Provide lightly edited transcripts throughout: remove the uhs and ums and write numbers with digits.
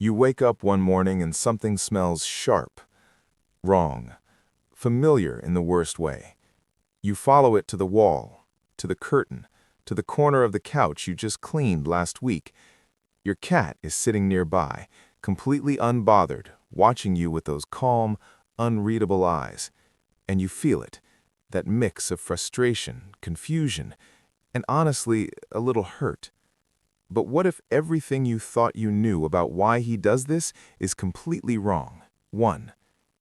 You wake up one morning and something smells sharp, wrong, familiar in the worst way. You follow it to the wall, to the curtain, to the corner of the couch you just cleaned last week. Your cat is sitting nearby, completely unbothered, watching you with those calm, unreadable eyes. And you feel it, that mix of frustration, confusion, and honestly, a little hurt. But what if everything you thought you knew about why he does this is completely wrong? 1.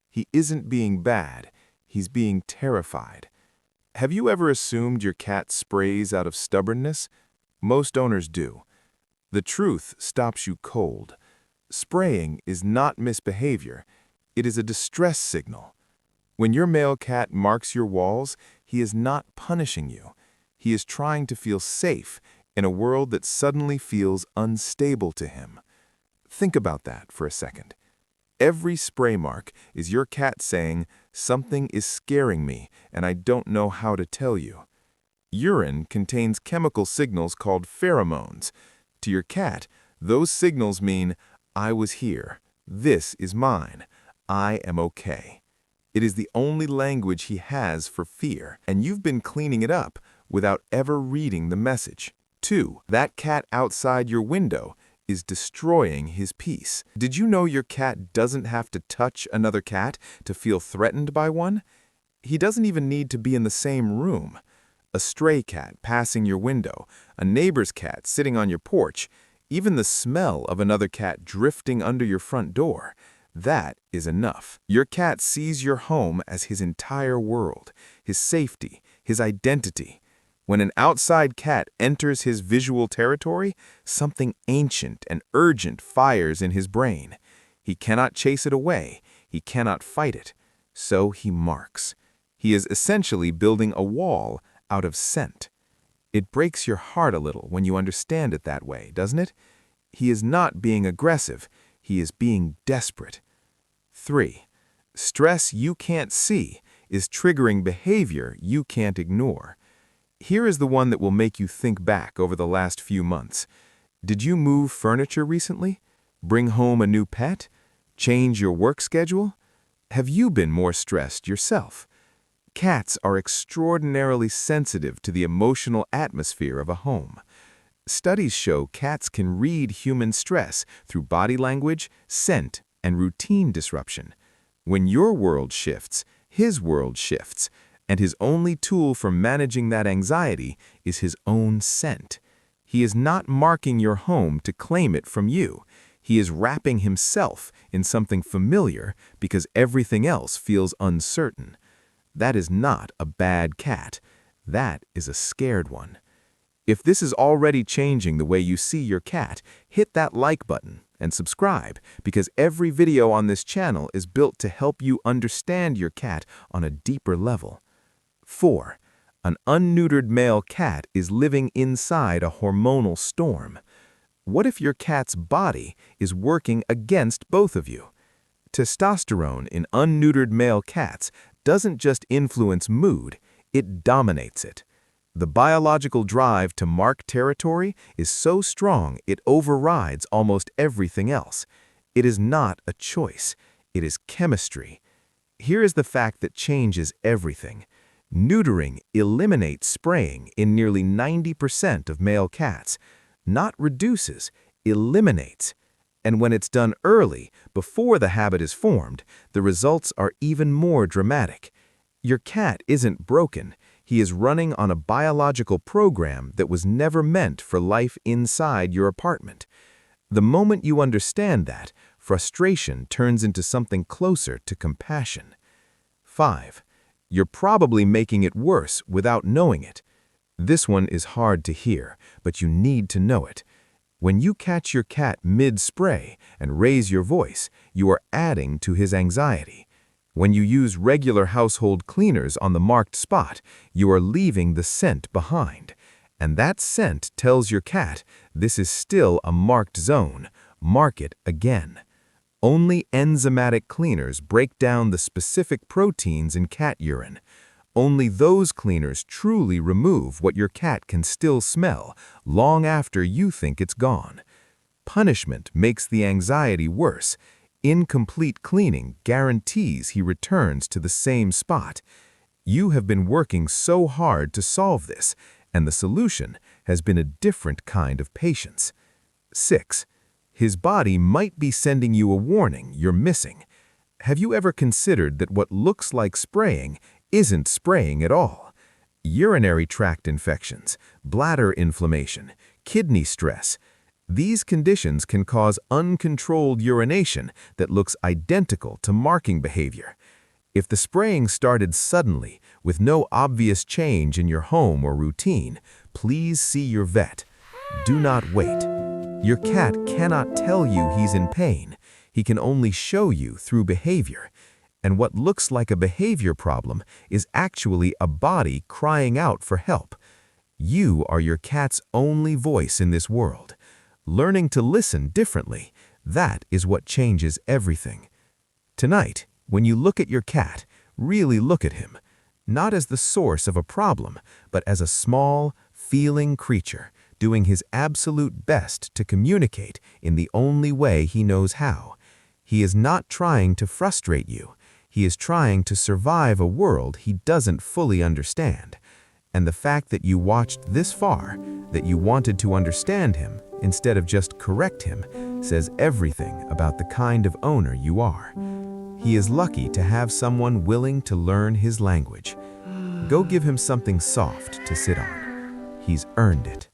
He isn't being bad, he's being terrified. Have you ever assumed your cat sprays out of stubbornness? Most owners do. The truth stops you cold. Spraying is not misbehavior, it is a distress signal. When your male cat marks your walls, he is not punishing you. He is trying to feel safe in a world that suddenly feels unstable to him. Think about that for a second. Every spray mark is your cat saying, "Something is scaring me, and I don't know how to tell you." Urine contains chemical signals called pheromones. To your cat, those signals mean, "I was here. This is mine. I am okay." It is the only language he has for fear, and you've been cleaning it up without ever reading the message. 2. That cat outside your window is destroying his peace. Did you know your cat doesn't have to touch another cat to feel threatened by one? He doesn't even need to be in the same room. A stray cat passing your window, a neighbor's cat sitting on your porch, even the smell of another cat drifting under your front door, that is enough. Your cat sees your home as his entire world, his safety, his identity. When an outside cat enters his visual territory, something ancient and urgent fires in his brain. He cannot chase it away. He cannot fight it. So he marks. He is essentially building a wall out of scent. It breaks your heart a little when you understand it that way, doesn't it? He is not being aggressive. He is being desperate. 3. Stress you can't see is triggering behavior you can't ignore. Here is the one that will make you think back over the last few months. Did you move furniture recently? Bring home a new pet? Change your work schedule? Have you been more stressed yourself? Cats are extraordinarily sensitive to the emotional atmosphere of a home. Studies show cats can read human stress through body language, scent, and routine disruption. When your world shifts, his world shifts. And his only tool for managing that anxiety is his own scent. He is not marking your home to claim it from you. He is wrapping himself in something familiar because everything else feels uncertain. That is not a bad cat. That is a scared one. If this is already changing the way you see your cat, hit that like button and subscribe, because every video on this channel is built to help you understand your cat on a deeper level. 4. An unneutered male cat is living inside a hormonal storm. What if your cat's body is working against both of you? Testosterone in unneutered male cats doesn't just influence mood, it dominates it. The biological drive to mark territory is so strong it overrides almost everything else. It is not a choice, it is chemistry. Here is the fact that changes everything. Neutering eliminates spraying in nearly 90% of male cats. Not reduces, eliminates. And when it's done early, before the habit is formed, the results are even more dramatic. Your cat isn't broken. He is running on a biological program that was never meant for life inside your apartment. The moment you understand that, frustration turns into something closer to compassion. 5. You're probably making it worse without knowing it. This one is hard to hear, but you need to know it. When you catch your cat mid-spray and raise your voice, you are adding to his anxiety. When you use regular household cleaners on the marked spot, you are leaving the scent behind. And that scent tells your cat, this is still a marked zone, mark it again. Only enzymatic cleaners break down the specific proteins in cat urine. Only those cleaners truly remove what your cat can still smell long after you think it's gone. Punishment makes the anxiety worse. Incomplete cleaning guarantees he returns to the same spot. You have been working so hard to solve this, and the solution has been a different kind of patience. 6. His body might be sending you a warning you're missing. Have you ever considered that what looks like spraying isn't spraying at all? Urinary tract infections, bladder inflammation, kidney stress. These conditions can cause uncontrolled urination that looks identical to marking behavior. If the spraying started suddenly, with no obvious change in your home or routine, please see your vet. Do not wait. Your cat cannot tell you he's in pain. He can only show you through behavior. And what looks like a behavior problem is actually a body crying out for help. You are your cat's only voice in this world. Learning to listen differently, that is what changes everything. Tonight, when you look at your cat, really look at him, not as the source of a problem, but as a small, feeling creature, doing his absolute best to communicate in the only way he knows how. He is not trying to frustrate you. He is trying to survive a world he doesn't fully understand. And the fact that you watched this far, that you wanted to understand him instead of just correct him, says everything about the kind of owner you are. He is lucky to have someone willing to learn his language. Go give him something soft to sit on. He's earned it.